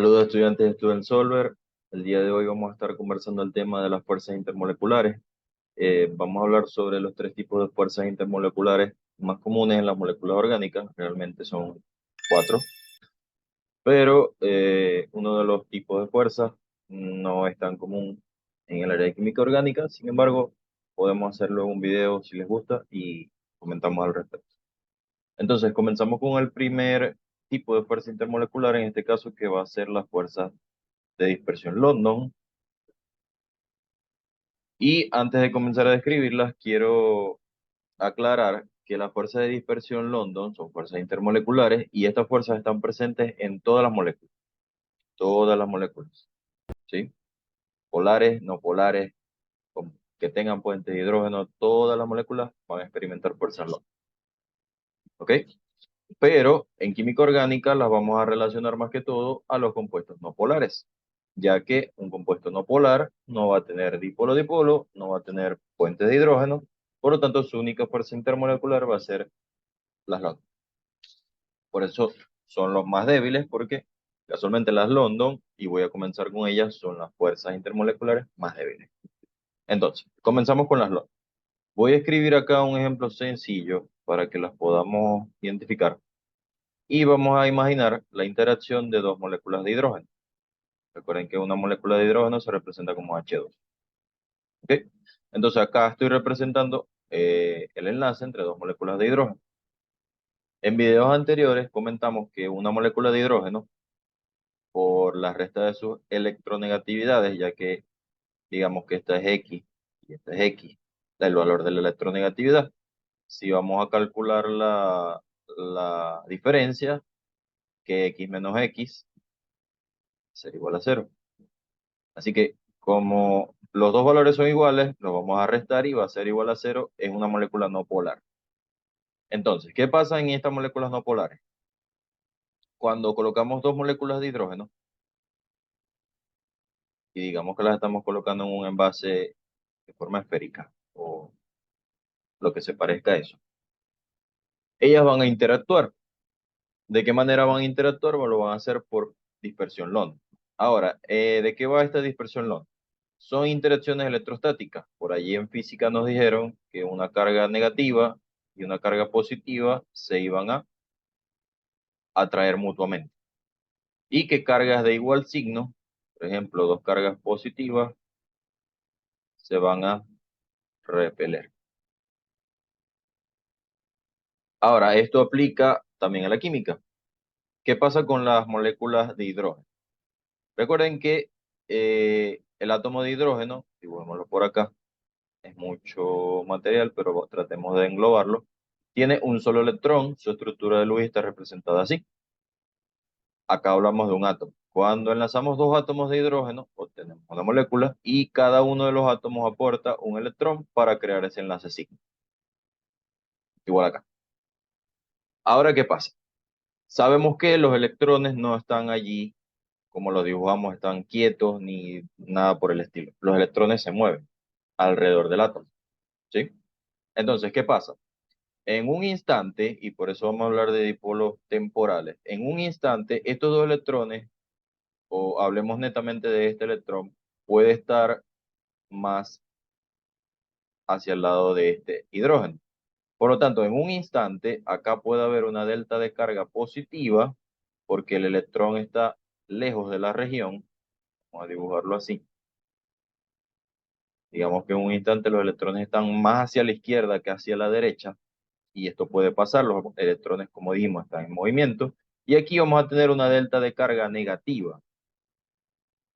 Saludos estudiantes de Student Solver. El día de hoy vamos a estar conversando el tema de las fuerzas intermoleculares. Vamos a hablar sobre los tres tipos de fuerzas intermoleculares más comunes en las moléculas orgánicas. Realmente son cuatro, pero uno de los tipos de fuerzas no es tan común en el área de química orgánica. Sin embargo, podemos hacerlo en un video si les gusta y comentamos al respecto. Entonces, comenzamos con el primer tipo de fuerza intermolecular, en este caso que va a ser la fuerza de dispersión London. Y antes de comenzar a describirlas, quiero aclarar que las fuerzas de dispersión London son fuerzas intermoleculares y estas fuerzas están presentes en todas las moléculas, ¿sí? Polares, no polares, que tengan puentes de hidrógeno, todas las moléculas van a experimentar fuerzas London, ¿ok? Pero en química orgánica las vamos a relacionar más que todo a los compuestos no polares, ya que un compuesto no polar no va a tener dipolo-dipolo, no va a tener puentes de hidrógeno, por lo tanto su única fuerza intermolecular va a ser las London. Por eso son los más débiles, porque casualmente las London, y voy a comenzar con ellas, son las fuerzas intermoleculares más débiles. Entonces, comenzamos con las London. Voy a escribir acá un ejemplo sencillo para que las podamos identificar. Y vamos a imaginar la interacción de dos moléculas de hidrógeno. Recuerden que una molécula de hidrógeno se representa como H2. ¿Ok? Entonces acá estoy representando el enlace entre dos moléculas de hidrógeno. En videos anteriores comentamos que una molécula de hidrógeno, por la resta de sus electronegatividades, ya que digamos que esta es X y esta es X, da el valor de la electronegatividad. Si vamos a calcular la diferencia, que X menos X será igual a cero. Así que como los dos valores son iguales, los vamos a restar y va a ser igual a cero. Es una molécula no polar. Entonces, ¿qué pasa en estas moléculas no polares? Cuando colocamos dos moléculas de hidrógeno y digamos que las estamos colocando en un envase de forma esférica o lo que se parezca a eso, ellas van a interactuar. ¿De qué manera van a interactuar? Bueno, lo van a hacer por dispersión London. Ahora, ¿de qué va esta dispersión London? Son interacciones electrostáticas. Por allí en física nos dijeron que una carga negativa y una carga positiva se iban a atraer mutuamente. Y que cargas de igual signo, por ejemplo, dos cargas positivas, se van a repeler. Ahora, esto aplica también a la química. ¿Qué pasa con las moléculas de hidrógeno? Recuerden que el átomo de hidrógeno, dibujémoslo por acá, es mucho material, pero tratemos de englobarlo. Tiene un solo electrón, su estructura de Lewis está representada así. Acá hablamos de un átomo. Cuando enlazamos dos átomos de hidrógeno, obtenemos una molécula y cada uno de los átomos aporta un electrón para crear ese enlace sigma. Igual acá. Ahora, ¿qué pasa? Sabemos que los electrones no están allí como los dibujamos, están quietos ni nada por el estilo. Los electrones se mueven alrededor del átomo, ¿sí? Entonces, ¿qué pasa? En un instante, y por eso vamos a hablar de dipolos temporales, en un instante estos dos electrones, o hablemos netamente de este electrón, puede estar más hacia el lado de este hidrógeno. Por lo tanto, en un instante, acá puede haber una delta de carga positiva, porque el electrón está lejos de la región, vamos a dibujarlo así. Digamos que en un instante los electrones están más hacia la izquierda que hacia la derecha, y esto puede pasar, los electrones, como dijimos, están en movimiento, y aquí vamos a tener una delta de carga negativa.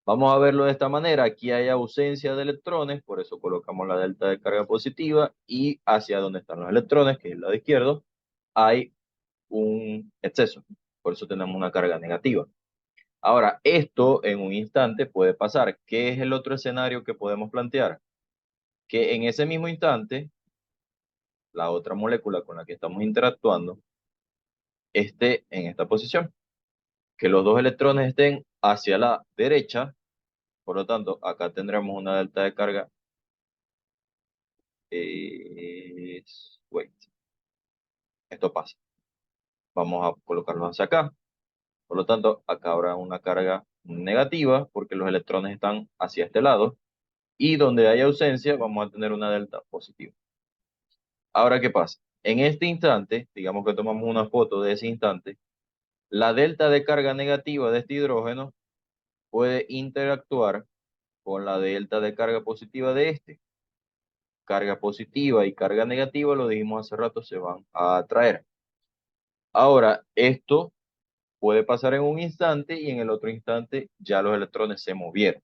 Vamos a verlo de esta manera, aquí hay ausencia de electrones, por eso colocamos la delta de carga positiva, y hacia donde están los electrones, que es el lado izquierdo, hay un exceso, por eso tenemos una carga negativa. Ahora, esto en un instante puede pasar. ¿Qué es el otro escenario que podemos plantear? Que en ese mismo instante, la otra molécula con la que estamos interactuando esté en esta posición, que los dos electrones estén hacia la derecha, por lo tanto, acá tendremos una delta de carga. Wait, esto pasa. Vamos a colocarlo hacia acá, por lo tanto, acá habrá una carga negativa, porque los electrones están hacia este lado, y donde hay ausencia vamos a tener una delta positiva. Ahora, ¿qué pasa? En este instante, digamos que tomamos una foto de ese instante, la delta de carga negativa de este hidrógeno puede interactuar con la delta de carga positiva de este. Carga positiva y carga negativa, lo dijimos hace rato, se van a atraer. Ahora, esto puede pasar en un instante y en el otro instante ya los electrones se movieron.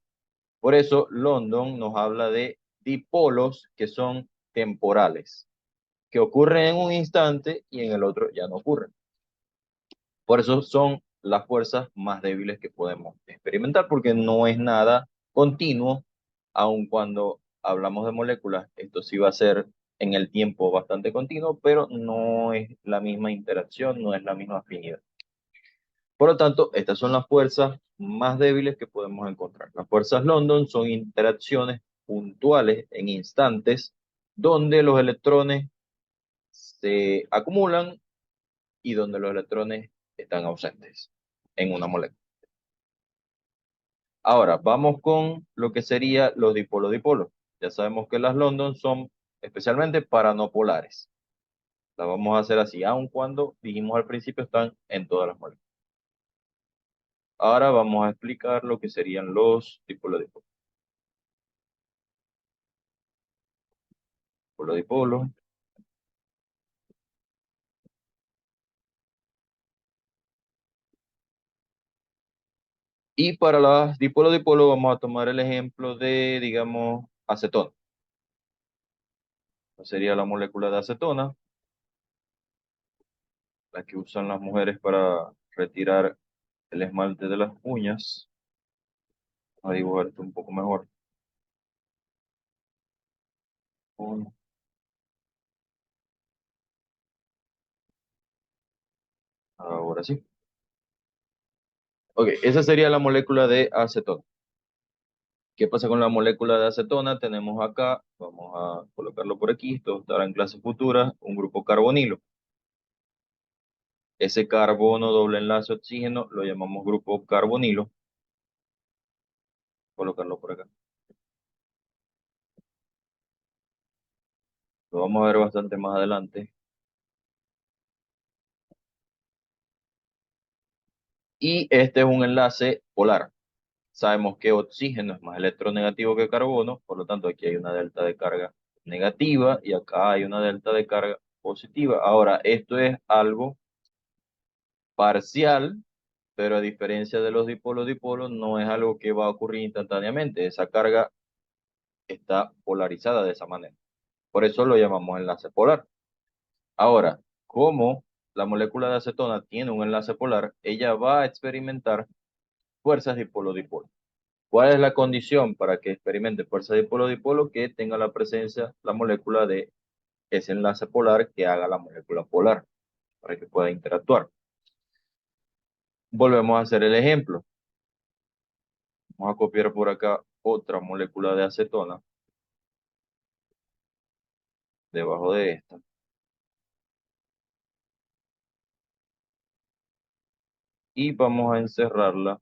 Por eso, London nos habla de dipolos que son temporales, que ocurren en un instante y en el otro ya no ocurren. Por eso son las fuerzas más débiles que podemos experimentar, porque no es nada continuo, aun cuando hablamos de moléculas, esto sí va a ser en el tiempo bastante continuo, pero no es la misma interacción, no es la misma afinidad. Por lo tanto, estas son las fuerzas más débiles que podemos encontrar. Las fuerzas London son interacciones puntuales en instantes donde los electrones se acumulan y donde los electrones están ausentes en una molécula. Ahora, vamos con lo que sería los dipolo-dipolos. Ya sabemos que las London son especialmente paranopolares. Las vamos a hacer así, aun cuando dijimos al principio están en todas las moléculas. Ahora vamos a explicar lo que serían los dipolo-dipolos. Dipolo-dipolo. Y para las dipolo-dipolo vamos a tomar el ejemplo de, digamos, acetona. Esta sería la molécula de acetona, la que usan las mujeres para retirar el esmalte de las uñas. Vamos a dibujar esto un poco mejor. Ahora sí. Ok, esa sería la molécula de acetona. ¿Qué pasa con la molécula de acetona? Tenemos acá, vamos a colocarlo por aquí, esto estará en clases futuras, un grupo carbonilo. Ese carbono doble enlace oxígeno lo llamamos grupo carbonilo. Colocarlo por acá. Lo vamos a ver bastante más adelante. Y este es un enlace polar. Sabemos que oxígeno es más electronegativo que carbono, por lo tanto aquí hay una delta de carga negativa y acá hay una delta de carga positiva. Ahora, esto es algo parcial, pero a diferencia de los dipolos, no es algo que va a ocurrir instantáneamente. Esa carga está polarizada de esa manera. Por eso lo llamamos enlace polar. Ahora, como la molécula de acetona tiene un enlace polar, ella va a experimentar fuerzas dipolo-dipolo. ¿Cuál es la condición para que experimente fuerza dipolo-dipolo? Que tenga la presencia la molécula de ese enlace polar que haga la molécula polar para que pueda interactuar. Volvemos a hacer el ejemplo. Vamos a copiar por acá otra molécula de acetona debajo de esta y vamos a encerrarla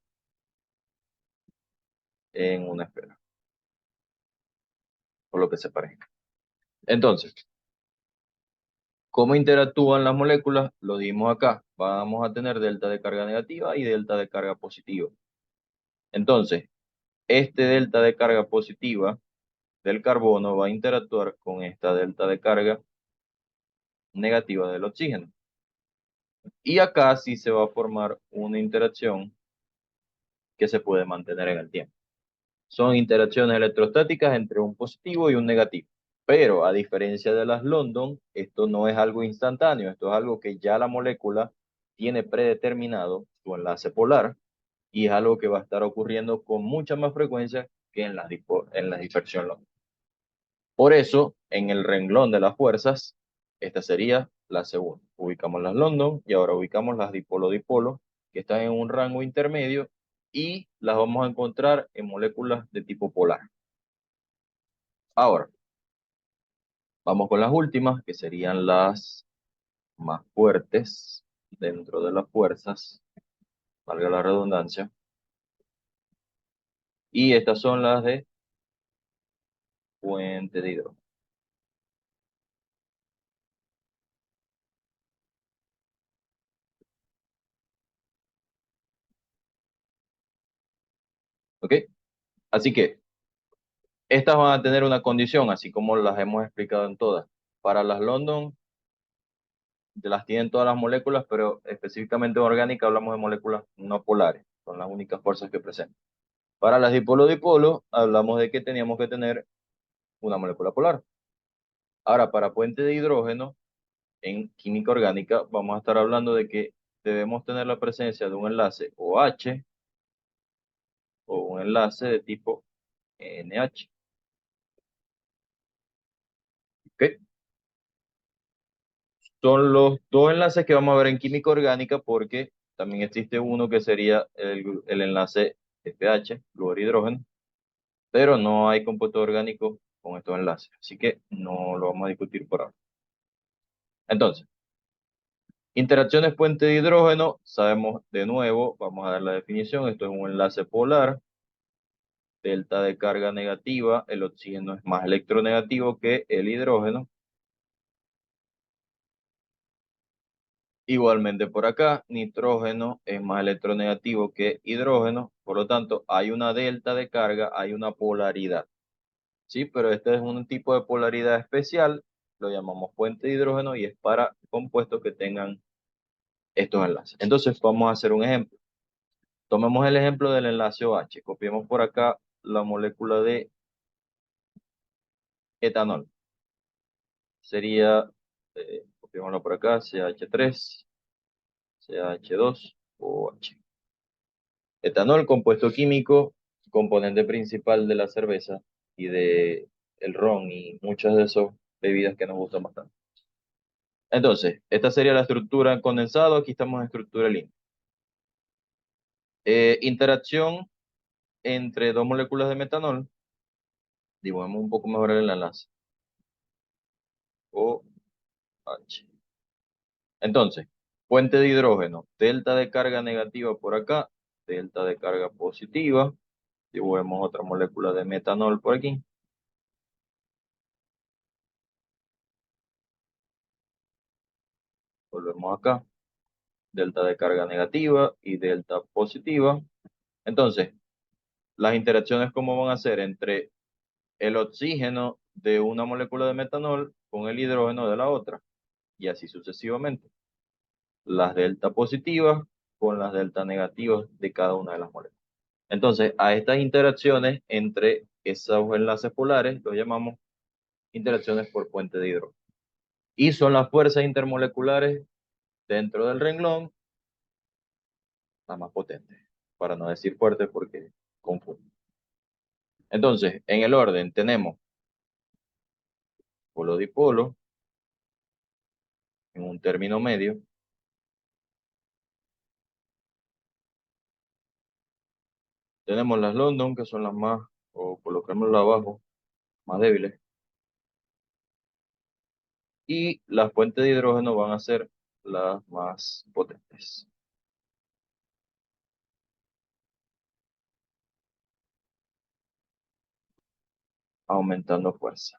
en una esfera, por lo que se parezca. Entonces, ¿cómo interactúan las moléculas? Lo dimos acá. Vamos a tener delta de carga negativa y delta de carga positiva. Entonces, este delta de carga positiva del carbono va a interactuar con esta delta de carga negativa del oxígeno. Y acá sí se va a formar una interacción que se puede mantener en el tiempo. Son interacciones electrostáticas entre un positivo y un negativo. Pero a diferencia de las London, esto no es algo instantáneo, esto es algo que ya la molécula tiene predeterminado su enlace polar y es algo que va a estar ocurriendo con mucha más frecuencia que en la dispersión London. Por eso, en el renglón de las fuerzas, esta sería la segunda. Ubicamos las London y ahora ubicamos las dipolo-dipolo, que están en un rango intermedio y las vamos a encontrar en moléculas de tipo polar. Ahora, vamos con las últimas, que serían las más fuertes dentro de las fuerzas, valga la redundancia. Y estas son las de puente de hidrógeno. ¿Ok? Así que estas van a tener una condición, así como las hemos explicado en todas. Para las London, las tienen todas las moléculas, pero específicamente en orgánica hablamos de moléculas no polares. Son las únicas fuerzas que presentan. Para las dipolo-dipolo, hablamos de que teníamos que tener una molécula polar. Ahora, para puente de hidrógeno, en química orgánica, vamos a estar hablando de que debemos tener la presencia de un enlace OH o un enlace de tipo NH. ¿Ok? Son los dos enlaces que vamos a ver en química orgánica porque también existe uno que sería el enlace FH, flúor hidrógeno, pero no hay compuestos orgánicos con estos enlaces, así que no lo vamos a discutir por ahora. Entonces, interacciones puente de hidrógeno, sabemos de nuevo, vamos a dar la definición, esto es un enlace polar, delta de carga negativa, el oxígeno es más electronegativo que el hidrógeno. Igualmente por acá, nitrógeno es más electronegativo que hidrógeno, por lo tanto hay una delta de carga, hay una polaridad. Sí, pero este es un tipo de polaridad especial, lo llamamos puente de hidrógeno y es para compuestos que tengan estos enlaces. Entonces vamos a hacer un ejemplo. Tomemos el ejemplo del enlace OH. Copiemos por acá la molécula de etanol. Sería, copiémoslo por acá, CH3, CH2, OH. Etanol, compuesto químico, componente principal de la cerveza y de el ron y muchas de esas bebidas que nos gustan bastante. Entonces, esta sería la estructura en condensado, aquí estamos en estructura línea. Interacción entre dos moléculas de metanol, dibujemos un poco mejor el enlace. OH. Entonces, fuente de hidrógeno, delta de carga negativa por acá, delta de carga positiva, dibujemos otra molécula de metanol por aquí. Volvemos acá, delta de carga negativa y delta positiva. Entonces, las interacciones, ¿cómo van a ser? Entre el oxígeno de una molécula de metanol con el hidrógeno de la otra, y así sucesivamente. Las delta positivas con las delta negativas de cada una de las moléculas. Entonces, a estas interacciones entre esos enlaces polares los llamamos interacciones por puente de hidrógeno. Y son las fuerzas intermoleculares dentro del renglón las más potentes, para no decir fuertes porque confunden. Entonces, en el orden tenemos polo-dipolo en un término medio. Tenemos las London, que son las más, o colocémoslas abajo, más débiles. Y las fuentes de hidrógeno van a ser las más potentes. Aumentando fuerza.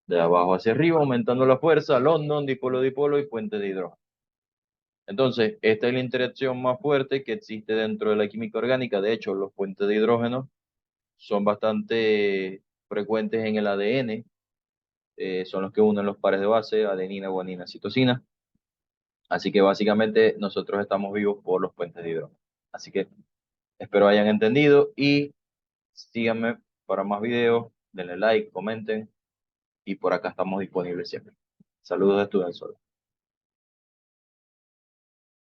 De abajo hacia arriba, aumentando la fuerza, London, dipolo-dipolo y puente de hidrógeno. Entonces, esta es la interacción más fuerte que existe dentro de la química orgánica. De hecho, los puentes de hidrógeno son bastante frecuentes en el ADN. Son los que unen los pares de base, adenina, guanina, citosina. Así que básicamente nosotros estamos vivos por los puentes de hidrógeno. Así que espero hayan entendido y síganme para más videos, denle like, comenten y por acá estamos disponibles siempre. Saludos de Estudiantes.